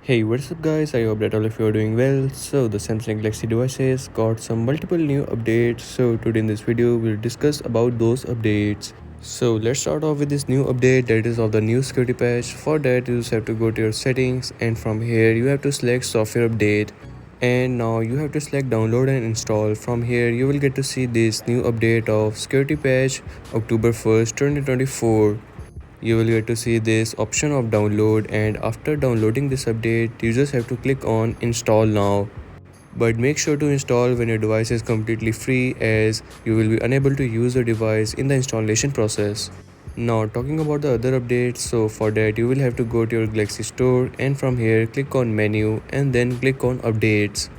Hey, what's up guys? I hope that all of you are doing well. So the Samsung Galaxy devices got some multiple new updates. So today in this video we'll discuss about those updates. So let's start off with this new update, that is of the new security patch. For that you just have to go to your settings, and from here you have to select software update, and now you have to select download and install. From here you will get to see this new update of security patch October 1st 2024. You will get to see this option of download, and after downloading this update you just have to click on install now. But make sure to install when your device is completely free, as you will be unable to use the device in the installation process. Now talking about the other updates, so for that you will have to go to your Galaxy store, and from here click on menu and then click on updates.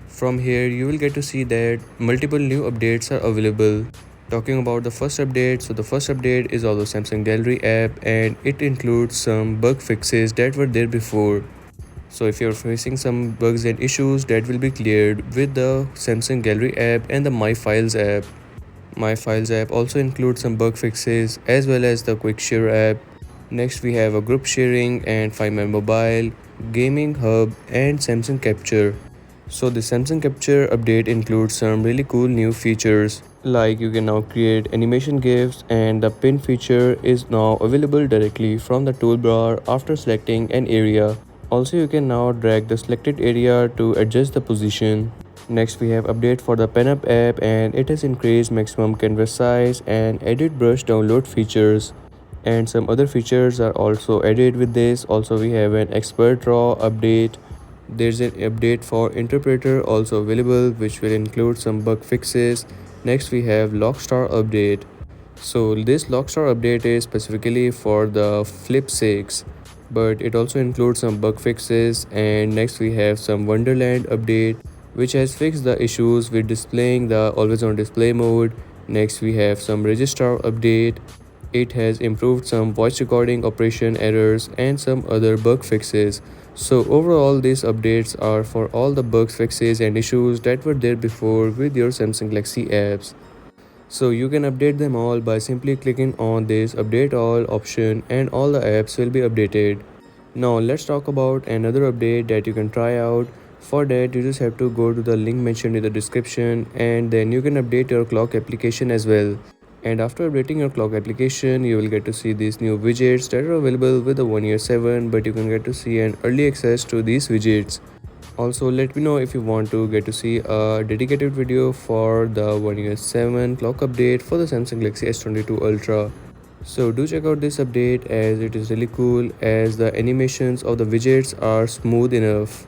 From here you will get to see that multiple new updates are available. Talking about the first update, so the first update is of the Samsung Gallery app, and it includes some bug fixes that were there before. So if you're facing some bugs and issues, that will be cleared with the Samsung Gallery app and the My Files app. My Files app also includes some bug fixes as well as the Quick Share app. Next we have a group sharing and Find My Mobile, Gaming Hub and Samsung Capture. So the Samsung Capture update includes some really cool new features, like you can now create animation GIFs, and the pin feature is now available directly from the toolbar after selecting an area. Also you can now drag the selected area to adjust the position. Next we have update for the PenUp app, and it has increased maximum canvas size and added brush download features. And some other features are also added with this. Also we have an expert raw update. There's an update for interpreter also available, which will include some bug fixes. Next we have Lockstar update. So this Lockstar update is specifically for the Flip 6, but it also includes some bug fixes. And next we have some Wonderland update, which has fixed the issues with displaying the always on display mode. Next we have some Registrar update. It has improved some voice recording operation errors and some other bug fixes. So overall these updates are for all the bugs, fixes and issues that were there before with your Samsung Galaxy apps. So you can update them all by simply clicking on this update all option, and all the apps will be updated. Now let's talk about another update that you can try out. For that you just have to go to the link mentioned in the description, and then you can update your clock application as well. And after updating your clock application you will get to see these new widgets that are available with the One UI 7, but you can get to see an early access to these widgets. Also let me know if you want to get to see a dedicated video for the One UI 7 clock update for the Samsung Galaxy S22 Ultra. So do check out this update, as it is really cool, as the animations of the widgets are smooth enough.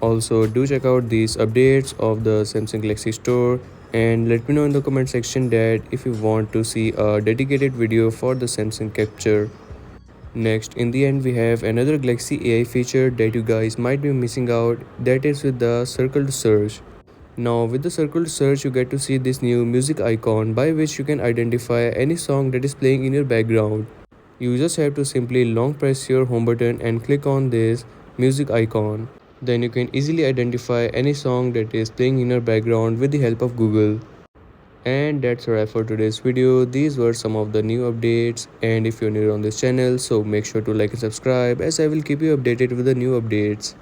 Also do check out these updates of the Samsung Galaxy store, and let me know in the comment section that if you want to see a dedicated video for the Samsung Capture. Next, in the end we have another Galaxy AI feature that you guys might be missing out, that is with the circled search. Now with the circled search you get to see this new music icon, by which you can identify any song that is playing in your background. You just have to simply long press your home button and click on this music icon. Then you can easily identify any song that is playing in your background with the help of Google. And that's a wrap for today's video. These were some of the new updates, and if you're new on this channel, so make sure to like and subscribe, as I will keep you updated with the new updates.